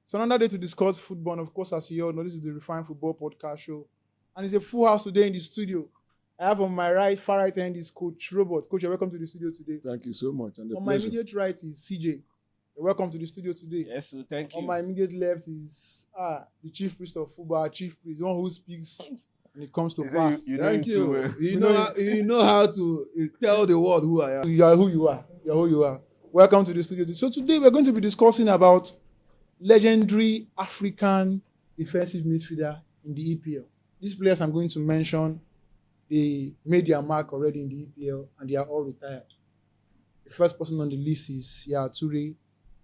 It's another day to discuss football. And of course, as you all know, this is the Refined Football Podcast Show. And it's a full house today in the studio. I have on my right, far right hand is Coach Robert. Coach, you're welcome to the studio today. Thank you so much. And on my immediate right is CJ. You're welcome to the studio today. Yes, so thank you. On my immediate left is the chief priest of football, chief priest, the one who speaks when it comes to pass. Thank you. You know how to tell the world who I am. You are who you are. You are who you are. Welcome to the studio. So today we're going to be discussing about legendary African defensive midfielder in the EPL. These players I'm going to mention, they made their mark already in the EPL and they are all retired. The first person on the list is Yaya Toure,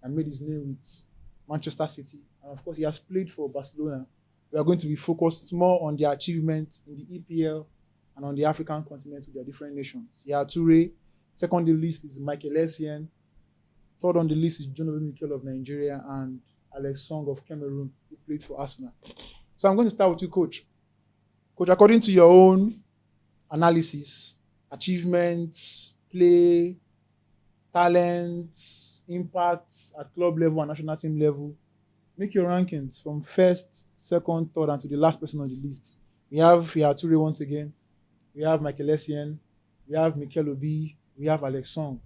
and made his name with Manchester City. And of course, he has played for Barcelona. We are going to be focused more on their achievements in the EPL and on the African continent with their different nations. Yaya Toure. Second on the list is Michael Essien. Third on the list is John Mikel of Nigeria and Alex Song of Cameroon, who played for Arsenal. So I'm going to start with you, Coach. Coach, according to your own analysis, achievements, play, talents, impacts at club level and national team level, make your rankings from first, second, third, and to the last person on the list. We have Yaya Toure once again. We have Michael Essien. We have Mikel Obi. We have Alex Song.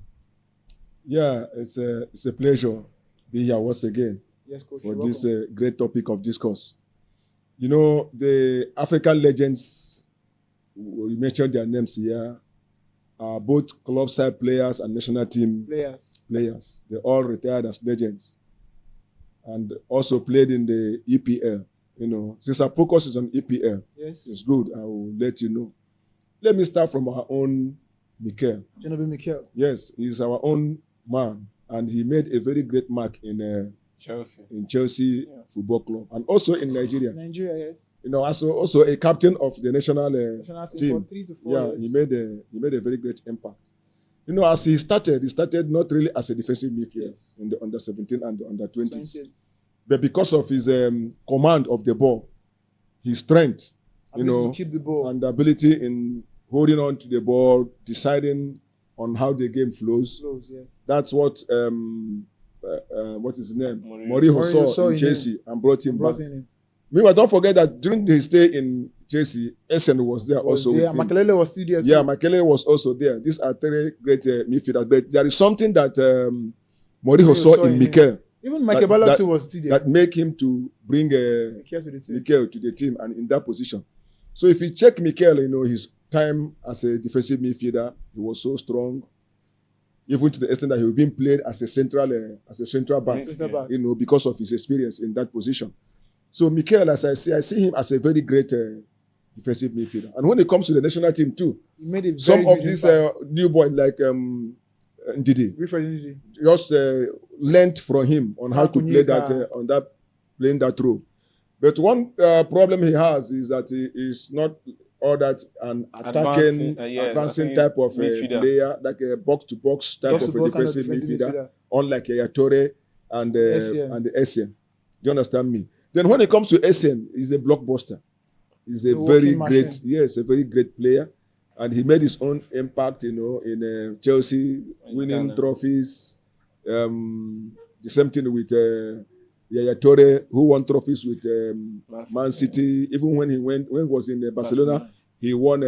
Yeah, it's a pleasure being here once again. Yes, Coach, for this great topic of discourse. You know, the African legends, we mentioned their names here, are both club side players and national team players. They all retired as legends and also played in the EPL. You know, since our focus is on EPL, yes, it's good. I will let you know. Let me start from our own Mikel. Genobe Mikel. Yes, he's our own man, and he made a very great mark in Chelsea Football Club, and also in Nigeria. Nigeria, yes. You know, also a captain of the national team. For 3 to 4 years. He made a very great impact. You know, as he started not really as a defensive midfielder in the under 17 and the under 20s, but because of his command of the ball, his strength, to keep the ball, and the ability in holding on to the ball, deciding on how the game flows. Yes. That's what is his name? Mourinho saw in Chelsea and brought him back. Meanwhile, don't forget that during his stay in Chelsea, Essien was there also. Yeah, Makelele was still there too. Yeah, Makelele was also there. These are 3 great midfielders. But there is something that Mourinho saw in Mikel. Even Michael Bala too was still there. That make him to bring Mikel to the team and in that position. So if you check Mikel, you know, his time as a defensive midfielder, he was so strong. Even to the extent that he was being played as a central back, you know, because of his experience in that position. So Mikel, as I see him as a very great defensive midfielder. And when it comes to the national team too, some of these new boys like Ndidi just learned from him on how to play playing that role. But one problem he has is that he is not all that an advancing type of player, like a box-to-box type of a defensive midfielder, unlike Yaya Toure and Essien. Do you understand me? Then when it comes to Essien, he's a blockbuster. He's a very great player. And he made his own impact, you know, in Chelsea, winning trophies. The same thing with Yaya Toure, who won trophies with Man City. Even when he was in Barcelona, he won,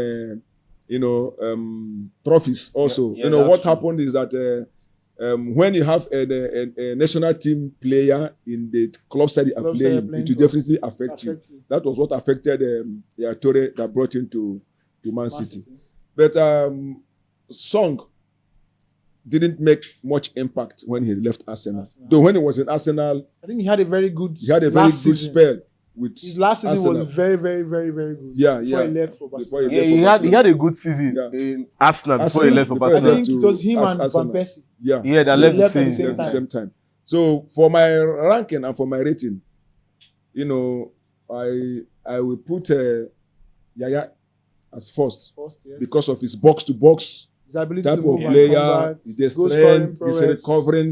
trophies also. Yeah, what happened is that when you have a national team player in the club side you are playing, it will definitely affect you. That was what affected Yaya Toure that brought him to Man City. But Song didn't make much impact when he left Arsenal. Though when he was in Arsenal, I think he had a very good spell. With his last season Arsenal. Was very, very, very, very good. Before he left for Barcelona. He had a good season in Arsenal before he left for Barcelona. I think it was him and Van Persie. They left at the same time. So for my ranking and for my rating, you know, I will put Yaya as first because of his box-to-box type of player, the strength, his recovering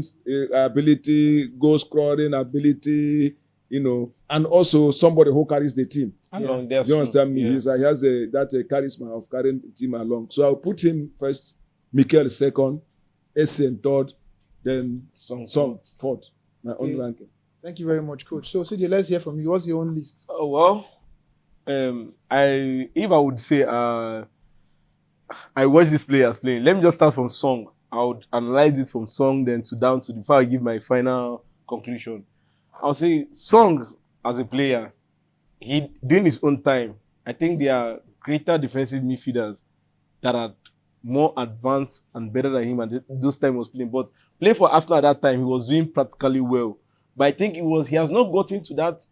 ability, goal scoring ability, you know, and also somebody who carries the team. Do you understand me? He has that charisma of carrying the team along. So I'll put him first, Mikel second, Essien third, then Song fourth. My own ranking. Thank you very much, Coach. So, CJ, let's hear from you. What's your own list? Oh, well, if I would say I watch these players playing. Let me just start from Song. I would analyze it from Song, then to down to before I give my final conclusion. I'll say Song as a player, he during his own time, I think there are greater defensive midfielders that are more advanced and better than him, and those time he was playing. But playing for Arsenal at that time, he was doing practically well. But I think he has not gotten to that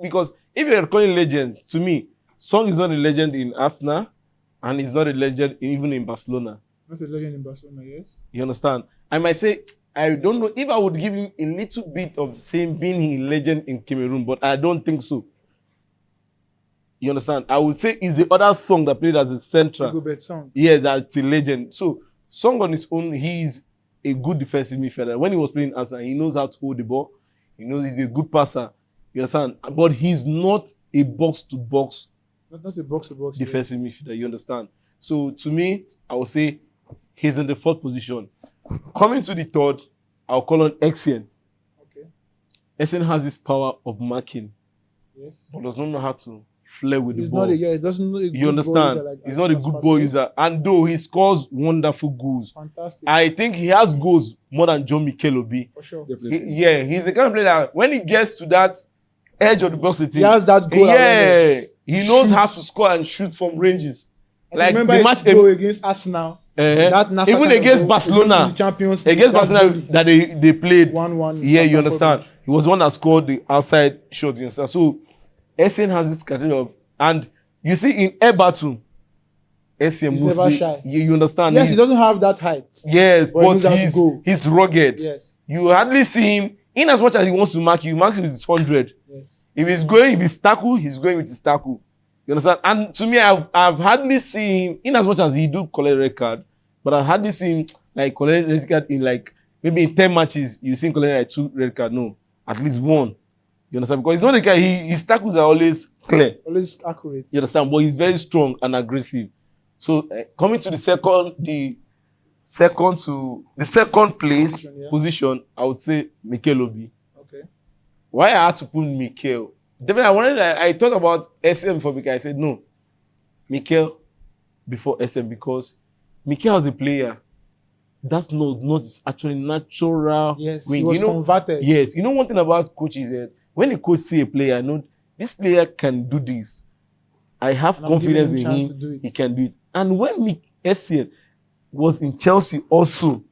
because if you're calling legends, to me, Song is not a legend in Arsenal, and he's not a legend even in Barcelona. Not a legend in Barcelona, yes. You understand? I might say, I don't know if I would give him a little bit of saying being a legend in Cameroon, but I don't think so. You understand? I would say it's the other Song that played as a central. Song. Yeah, that's a legend. So, Song on his own, he is a good defensive midfielder. When he was playing Arsenal, he knows how to hold the ball. He knows he's a good passer. You understand? But he's not a box-to-box Not a box-to-box defensive midfielder. You understand? So, to me, I would say he's in the fourth position. Coming to the third, I'll call on Essien. Okay. Essien has this power of marking, yes, but does not know how to flare with he's the ball. He doesn't know a good You understand? Like, he's not a good ball user. And though he scores wonderful goals, fantastic. I think he has goals more than John Mikel Obi. For sure. Definitely. He's the kind of player that when he gets to that edge of the box, He has that goal awareness. he knows how to score and shoot from ranges. I remember the match goal against Arsenal. Even against Barcelona, Champions against Barcelona that they played 1-1. Yeah, you understand. He was the one that scored the outside shot. You understand. So Essien has this category of, and you see in air battle, Essien he's mostly, never shy. You understand. Yes, he doesn't have that height. Yes, but he's rugged. Yes. You hardly see him. In as much as he wants to mark you mark him with his 100. Yes. If he's tackle, he's going with his tackle. You understand? And to me, I've hardly seen him, in as much as he do collect red card, but I've hardly seen him like collect red card in like maybe in 10 matches, you see him collect like 2 red card. No, at least 1. You understand? Because he's not the guy, his tackles are always clear. Always accurate. You understand? But he's very strong and aggressive. So coming to the second place position, I would say Mikel Obi. Okay. Why I had to put Mikel? Definitely, I thought about SM before Mikel. I said no, Mikel before SM, because Mikel as a player, that's not actually natural. Yes, wing. he was converted. Yes, you know one thing about coaches is when a coach see a player, I know this player can do this. I have confidence in him. He can do it. And when Essien was in Chelsea also,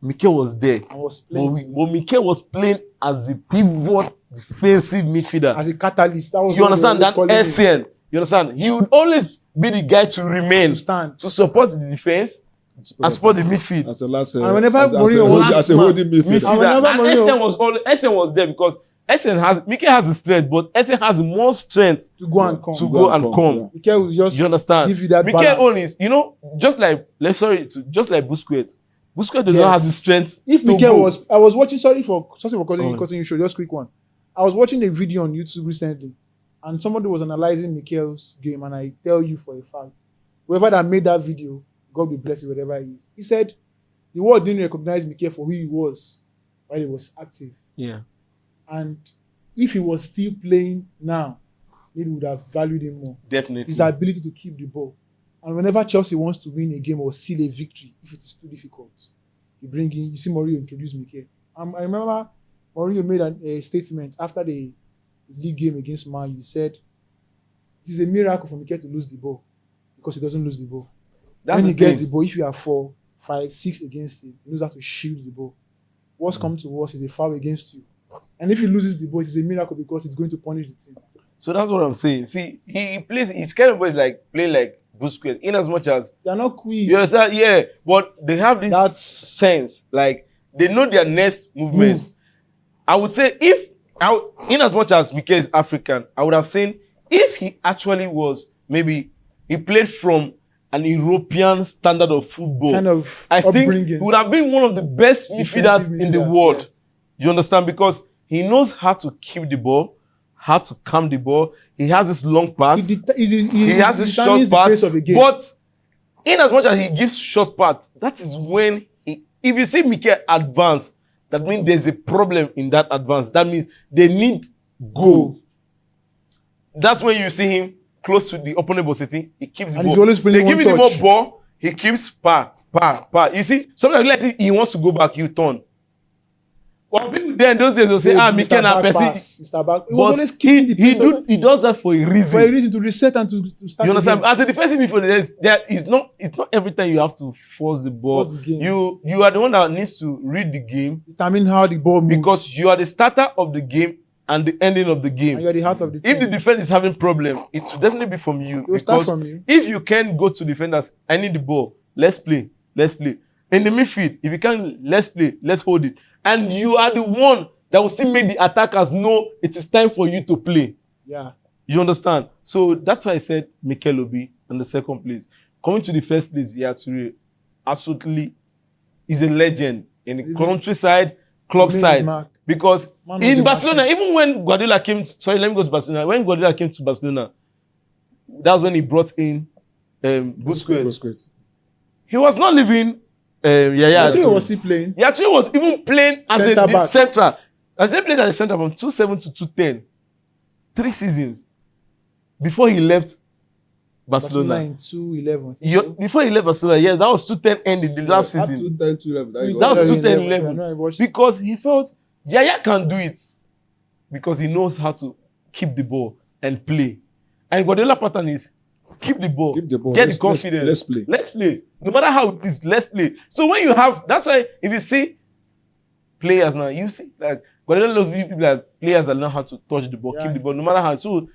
Mikel was there. I was playing. But Mikel was playing as a pivot defensive midfielder. As a catalyst. That was you understand that Essien? You understand? He would always be the guy to remain, to stand, to support the defense, and support the midfield. As a last, and whenever Mourinho was as a holding midfielder. And Essien was there because Mikel has the strength, but Essien has more strength to go and come. Yeah. Mikel will just you understand? Give you that Mikel balance. only is, just like Busquets. Busquets does not have the strength. If Mikel was, I was watching. Sorry for cutting you short. Just quick one. I was watching a video on YouTube recently, and somebody was analyzing Mikel's game, and I tell you for a fact, whoever that made that video, God will bless you, whatever he is. He said the world didn't recognize Mikel for who he was while he was active. Yeah. And if he was still playing now, maybe would have valued him more. Definitely. His ability to keep the ball. And whenever Chelsea wants to win a game or seal a victory, if it is too difficult, you see Mourinho introduce Mikel. I remember Mourinho made a statement after the league game against Man U. He said, it is a miracle for Mikel to lose the ball because he doesn't lose the ball. When he gets the ball, if you are 4, 5, 6 against him, he knows how to shield the ball. What's come to worse is a foul against you. And if he loses the ball, it's a miracle because it's going to punish the team. So that's what I'm saying. See, he plays, his kind of boys like play like Busquets, in as much as they're not quick. You understand? Yeah, but they have this sense, like they know their next movements. I would say in as much as Mikel is African, I would have seen if he actually was, maybe he played from an European standard of football. Kind of I think he would have been one of the best midfielders in the world. Yes. You understand? Because he knows how to keep the ball, how to calm the ball. He has this long pass. He has this short pass. But in as much as he gives short pass, that is when if you see Mikel advance, that means there's a problem in that advance. That means they need goal. That's when you see him close to the opponent ball sitting. He keeps the And ball. he's always playing They one give him touch. more ball. He keeps pa. You see, sometimes like he wants to go back, you turn. Well, people then those days will say, Mikel and Percy. Mr. Back. He was But always keeping the pace. he does that for a reason. For a reason to reset and to start. You understand? Again. As a defensive midfielder, it's not every time you have to force the ball. Force the game. You are the one that needs to read the game Determine how the ball moves. because you are the starter of the game and the ending of the And game. you're the heart of the team. If the defense is having problem, it should definitely be from you. will start Because from you. if you can go to defenders, I need the ball. Let's play. In the midfield, if you can, let's play. Let's hold it. And you are the one that will still make the attackers know it is time for you to play. Yeah. You understand? So that's why I said Mikel Obi in the second place. Coming to the first place, Yaya absolutely is a legend in the countryside, club He made his side. mark. Because Man was in a Barcelona, machine. even when Guardiola came let me go to Barcelona. When Guardiola came to Barcelona, that's when he brought in Busquets. He was not living Yaya. I think he was still playing. He actually was even playing as Centre a back. central. As he played as a centre from 2007 to 2010. 3 seasons. Before he left Barcelona. in 2011. Before he left Barcelona, yes, that was 2010 end in the last season. 2010-11. That was 2011. 2011. Because he felt Yaya can do it. Because he knows how to keep the ball and play. And Guardiola pattern is keep the ball, Keep the ball. get Let's- the confidence. let's play. No matter how it is, let's play. So when you have, that's why if you see players now, you see like Guardiola loves people that players that know how to touch the ball, keep the ball, no matter how. So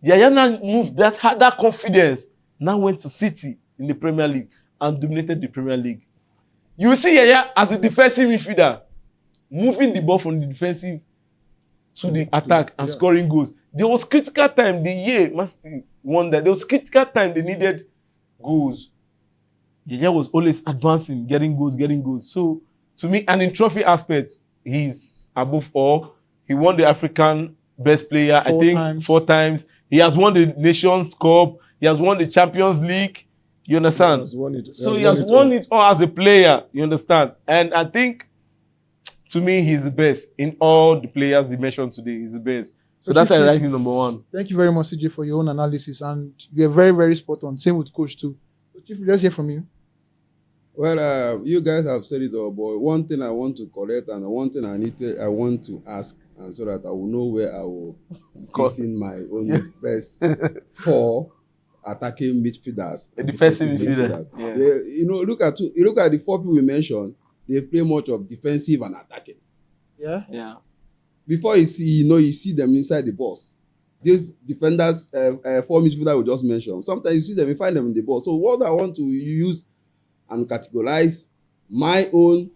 Yaya now moved had that confidence. Now went to City in the Premier League and dominated the Premier League. You see Yaya as a defensive midfielder, moving the ball from the defensive to the attack and scoring goals. There was critical time the year Man City won that. There was critical time they needed goals. Yaya was always advancing, getting goals. So to me, and in trophy aspect, he's above all. He won the African best player, four times. He has won the Nations Cup. He has won the Champions League. You understand? He has won it. So he has won it all as a player. You understand? And I think, to me, he's the best. In all the players he mentioned today, he's the best. So that's why I rank him number one. Thank you very much, CJ, for your own analysis. And you're very, very spot on. Same with Coach too. Chief, let's hear from you. Well, you guys have said it all, but one thing I want to correct and one thing I want to ask, and so that I will know where I will fit in my own best for attacking midfielders. A defensive midfielder. Yeah. Look at the four people we mentioned. They play much of defensive and attacking. Yeah. Before you see them inside the box. These defenders, four midfielders we just mentioned. Sometimes you see them, you find them in the box. So what I want to use and categorize my own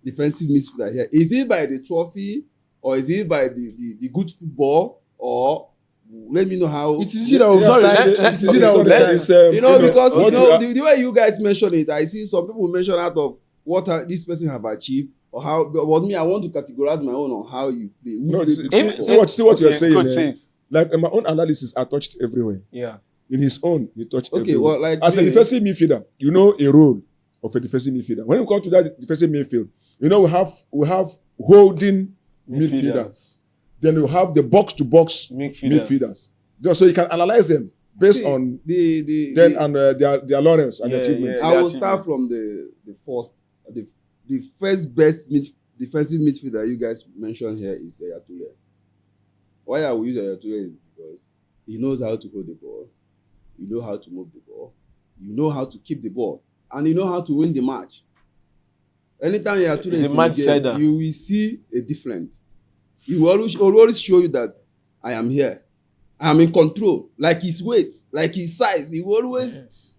defensive midfielder here. Is it by the trophy or is it by the good football, or let me know how. It's easy that will because the way you guys mention it, I see some people mention out of what this person have achieved or how. But me, I want to categorize my own on how you play. See what you're saying. Like in my own analysis, I touched everywhere. Yeah. In his own, he touched everywhere. Well, like as a defensive midfielder, you know a role of a defensive midfielder. When you come to that defensive midfield, we have holding midfielders. Then we have the box-to-box midfielders. So you can analyze them based on their laurels and achievements. I will start from the first best defensive midfielder you guys mentioned here is Yaya Toure. Why I will use Yaya Toure is because he knows how to hold the ball, you know how to move the ball, you know how to keep the ball, and you know how to win the match. Anytime Yaya Toure is in the game, you will see a different. He will always show you that I am here. I am in control. Like his weight, like his size. He will always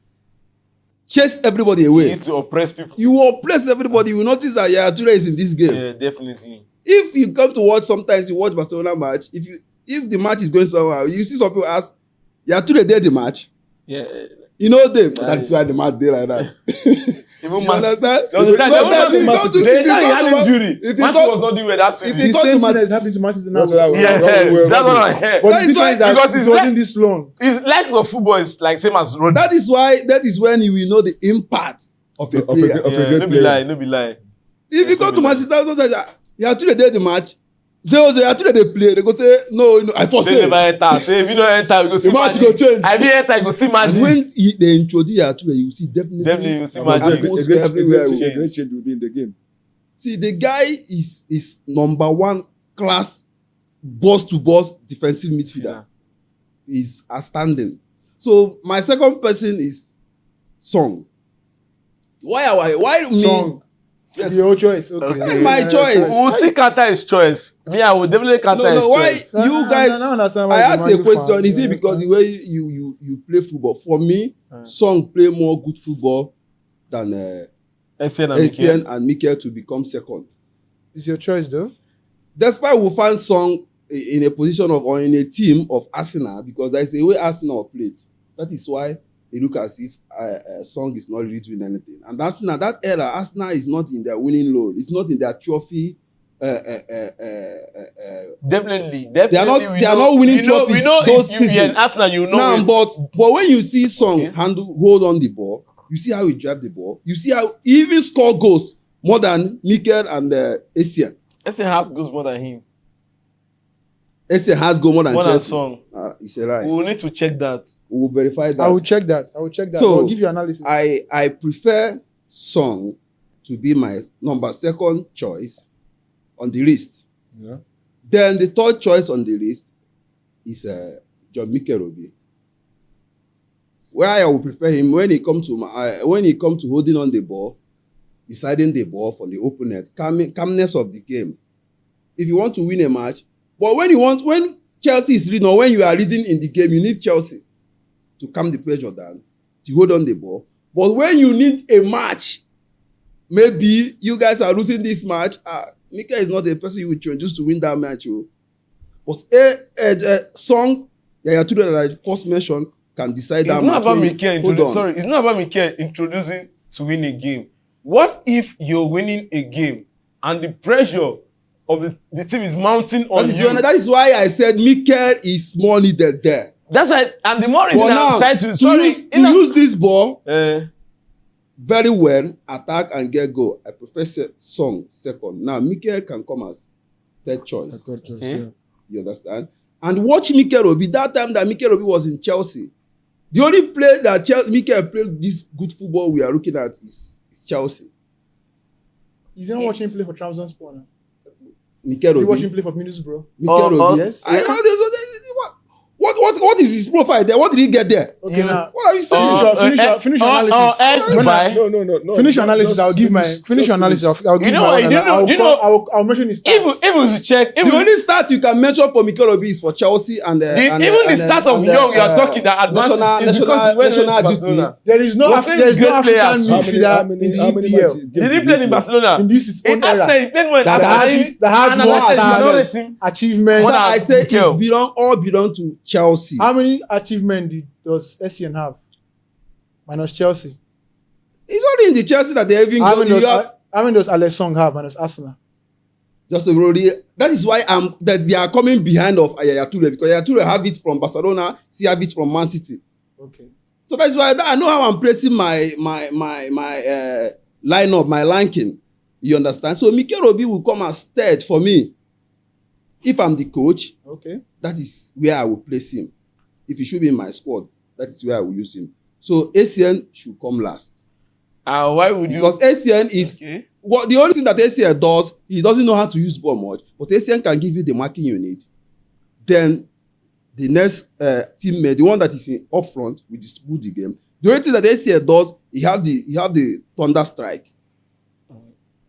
chase everybody away. You need to oppress people. You will oppress everybody. You will notice that Yaya Toure is in this game. Yeah, definitely. If you come to watch, sometimes you watch Barcelona match. If the match is going somewhere, you see some people ask, Yaya Toure did the match. Yeah. You know them. That's why the match did like that. Even you understand? They had injury. Man was not doing well that season. The same thing is happening to Manchester now. That's what I heard. But the difference is that it wasn't this long. His legs of football is like same as Rodri. That is when you will know the impact of a player. No be lie. If you go to Manchester, Yaya Toure did the match. 0-0, Yaya Toure they play. They go say, no, I force They never enter. Say if you don't enter, you go see the match magic. go change. I didn't enter, you go see And magic. when they introduce Yaya Toure, you see definitely You see But magic. atmosphere everywhere. a great change will be in the game. See, the guy is number one class boss-to-boss defensive midfielder. Is outstanding. So my second person is Song. Why me? Song. Yes. Your choice. Okay. That's my choice. We'll see counter his choice. Me, I will definitely counter his why choice. you guys? I understand why I you're asked Man a U question. fan. Is it You because the understand? way you play football? For me, Song play more good football than Essien and Mikel to become second. It's your choice, though. Despite we find Song in a position of or in a team of Arsenal because there is a way Arsenal played. That is why they look as if Song is not really doing anything. And Arsenal, that era, Arsenal is not in their winning load. It's not in their trophy. Definitely. They are not winning trophies. We know those if you're in seasons. Arsenal, you know. Now, but when you see Song Okay. hold on the ball, you see how he drive the ball. You see how he even score goals more than Mikel and Essien. Essien has goals more than him. Essien has goal more than More than Chelsea. Song. It's a lie. We will need to check that. We will verify that. I will check that. So, I'll give you analysis. I prefer Song to be my second choice on the list. Yeah. Then the third choice on the list is John Mikel Obi. Where I will prefer him when he come to holding on the ball, deciding the ball for the opponent, calmness of the game. If you want to win a match, but when Chelsea is leading or when you are leading in the game, you need Chelsea to calm the pressure down, to hold on the ball. But when you need a match, maybe you guys are losing this match. Mikel is not a person you will introduce to win that match. But Song, Yaya Toure that I first mentioned, can decide that It's not match. about When you- Mikel hold on. it's not about Mikel introducing to win a game. What if you're winning a game and the pressure of the team is mounting on you? That is why I said Mikel is more needed there. That's why, and the more reason But I'm now, trying to use this ball uh, very well, attack and get goal. I prefer Song second. Now, Mikel can come as third choice. Third choice, Okay. yeah. You understand? And watch Mikel Obi. That time that Mikel Obi was in Chelsea, the only play that Mikel played this good football we are looking at is Chelsea. You didn't watch him play for Trabzonspor now. Mikel You watch Obi. him play for Middlesbrough. Mikel Obi. Yes. What is his profile there? What did he get there? Okay, You- now What are you saying? finish your analysis. When I- Dubai. No. Finish your analysis. I'll give my finish your analysis. I'll give know my what? own. You know- you know- I'll mention his Even stats. to check, The only start you can mention for Mikel Obi is for Chelsea and the start of young you are talking that advances is because he went to Barcelona. There is no We're saying there's no great African players. midfielder in the EPL Did he play in Barcelona? in this his In own Arsenal, era he played when that has more Analyze stats, achievements. More than I say Mikel. it all belong to Chelsea. How many achievements does Essien have? Minus Chelsea. It's only in the Chelsea that they even How go. many does Alex Song have minus Arsenal? Just a really. That is why that they are coming behind of Yaya Toure because Yaya Toure have it from Barcelona, he have it from Man City. Okay. So that's why I know how I'm placing my lineup, my ranking. You understand? So Mikel Obi will come as third for me. If I'm the coach, Okay. that is where I will place him. If he should be in my squad, that is where I will use him. So Essien should come last. Why would you? Because Essien is Okay. the only thing that Essien does, he doesn't know how to use ball much, but Essien can give you the marking you need. Then the next teammate, the one that is up front, will distribute the game. The only thing that Essien does, he have the thunder strike.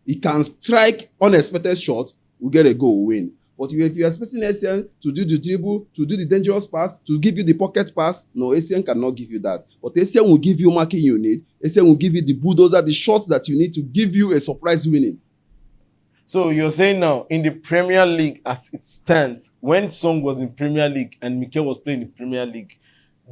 He can strike unexpected shot, we get a goal, we win. But if you're expecting Essien to do the dribble, to do the dangerous pass, to give you the pocket pass, no, Essien cannot give you that. But Essien will give you marking you need. Essien will give you the bulldozer, the shot that you need to give you a surprise winning. So you're saying now in the Premier League as it stands, when Song was in Premier League and Mikel was playing in the Premier League,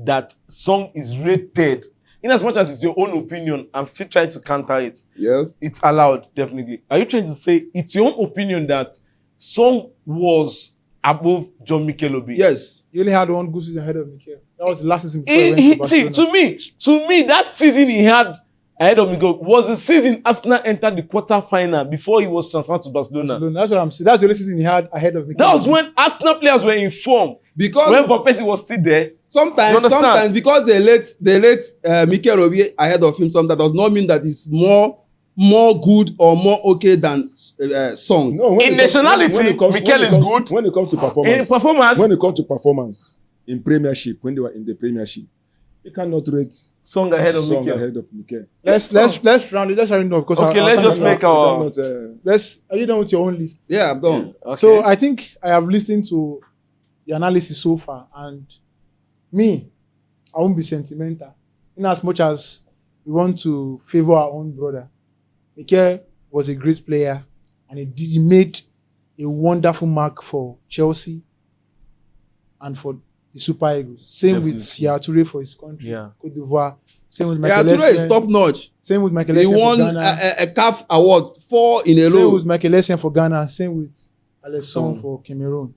that Song is rated. In as much as it's your own opinion, I'm still trying to counter it. Yeah. It's allowed, definitely. Are you trying to say it's your own opinion that Song was above John Mikel Obi? Yes. He only had one good season ahead of Mikel. That was the last season before he went to See, Barcelona. to me, that season he had ahead of Miguel was the season Arsenal entered the quarter-final before he was transferred to Barcelona. That's what I'm saying. That's the only season he had ahead of Mikel. That was when Arsenal players were in form. Because when Van Persie was still there. Sometimes because they let Mikel Obi ahead of him, sometimes does not mean that it's more good or more okay than Song. No, in nationality, Mikel is good. When it comes to performance, when it comes to performance in Premiership, when they were in the Premiership, you cannot rate Song ahead of Mikel. Let's round it. Let's round it up because let's just make our. Are you done with your own list? Yeah, I'm done. Okay. So I think I have listened to the analysis so far, and me, I won't be sentimental. In as much as we want to favor our own brother, Mikel was a great player, and he made a wonderful mark for Chelsea and for the Super Eagles. Same with Yaya Toure for his country, Cote d'Ivoire. Same with Michael Essien. Yaya Toure is top notch. Same with Michael Essien for Ghana. He won a CAF award 4 in a row. Same with Michael Essien for Ghana. Same with Alex Song for Cameroon.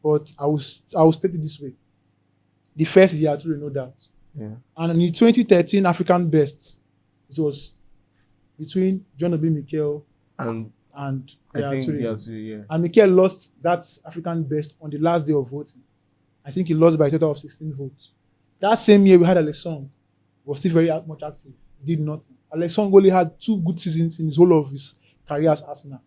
But I will state it this way: the first is Yaya Toure, no doubt. Yeah. And in the 2013 African Best, it was between John Obi Mikel and Yaya Toure. And Mikel lost that African Best on the last day of voting. I think he lost by a total of 16 votes. That same year, we had Alex Song, was still very much active, did nothing. Alex Song only had 2 good seasons in his whole of his career as Arsenal.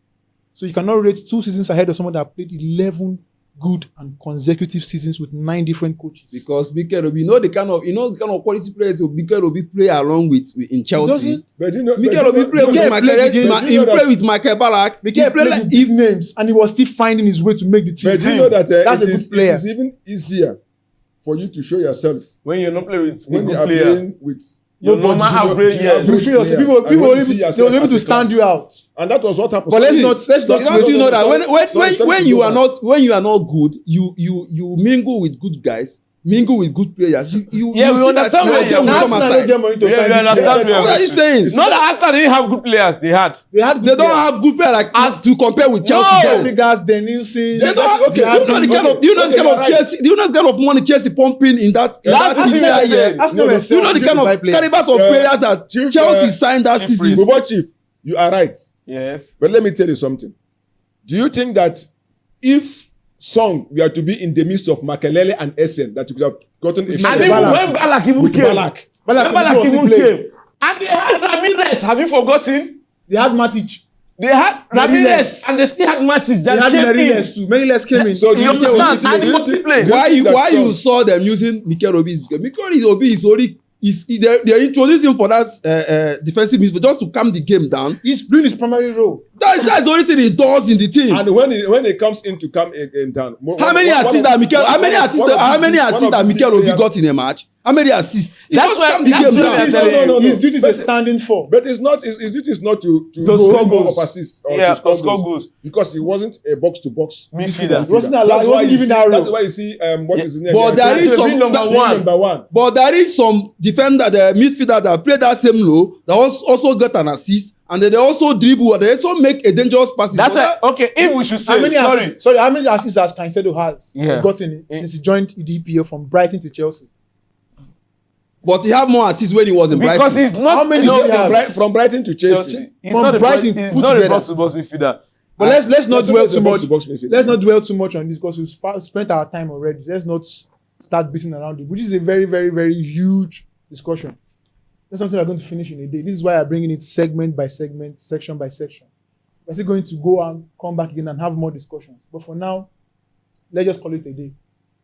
So you cannot rate 2 seasons ahead of someone that played 11 good and consecutive seasons with 9 different coaches. Because Mikel Obi, you know the kind of quality players Mikel Obi play along with in Chelsea. Mikel Obi play with Michael Ballack. Mikel played with big names, and he was still finding his way to make the team. But you know that that's a good player. it is even easier for you to show yourself when you're not playing with when you are playing with your normal average. People will be able to stand you out. And that was what happened. But let's not. You know that when you are not good, you mingle with good guys, mingle with good players. We understand where you're What are you saying? Not that Arsenal didn't have good players. They don't have good players like to compare with Chelsea. Fabregas, Denilson. Do you know the kind of money Chelsea pumping in that team that year? You know the kind of calibers of players that Chelsea signed that season. Chief, you are right. Yes. But let me tell you something. Do you think that if Song we are to be in the midst of Makelele and Essien, that you could have gotten a shot? And even when Ballack even came. And they had Ramirez. Have you forgotten? They had Matic. They had Ramirez, and they still had Matic. They had Meriles too. Meriles came in. So you understand? Why you saw them using Mikel Obi is because Mikel Obi is only they introduced him for that defensive midfield just to calm the game down. He's playing his primary role. That's the only thing he does in the team. And when he comes in to calm in down, how many assists that Mikel Obi got in a match? How many assists? That's why the game down. No. His duty is a standing for. But his duty is not to score goals of assists or to score goals because he wasn't a box to box midfielder. He wasn't allowed. He wasn't given that role. That's why you see what is his name. But there is some number one. But there is some defender, the midfielder that play that same role that also got an assist. And then they also dribble and they also make a dangerous pass. That's why, okay, if we should say, how many assists has Caicedo has gotten since he joined the EPL from Brighton to Chelsea? But he had more assists when he was in Brighton. Because he's not. How many did he have? From Brighton to Chelsea? He's not a box-to-box midfielder. But let's not dwell too much. Let's not dwell too much on this because we've spent our time already. Let's not start beating around it, which is a very, very, very huge discussion. That's something we're going to finish in a day. This is why I'm bringing it segment by segment, section by section. We're still going to go and come back again and have more discussions. But for now, let's just call it a day.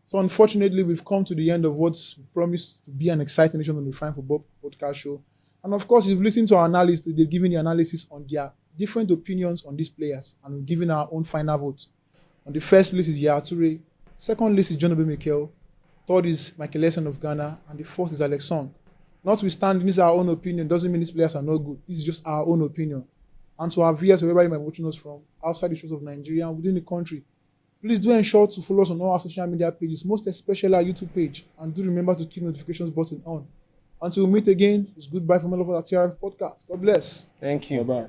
So unfortunately, we've come to the end of what's promised to be an exciting edition on the Fine Football Podcast Show. And of course, you've listened to our analysts. They've given the analysis on their different opinions on these players. And we've given our own final votes. On the first list is Yaya Toure. Second list is John Obi Mikel. Third is Michael Essien of Ghana. And the fourth is Alex Song. Notwithstanding, this is our own opinion. Doesn't mean these players are not good. This is just our own opinion. And to our viewers, wherever you might be watching us from, outside the shores of Nigeria and within the country, please do ensure to follow us on all our social media pages, most especially our YouTube page. And do remember to keep notifications button on. Until we meet again, it's goodbye from all of us at TRF Podcast. God bless. Thank you. Bye-bye.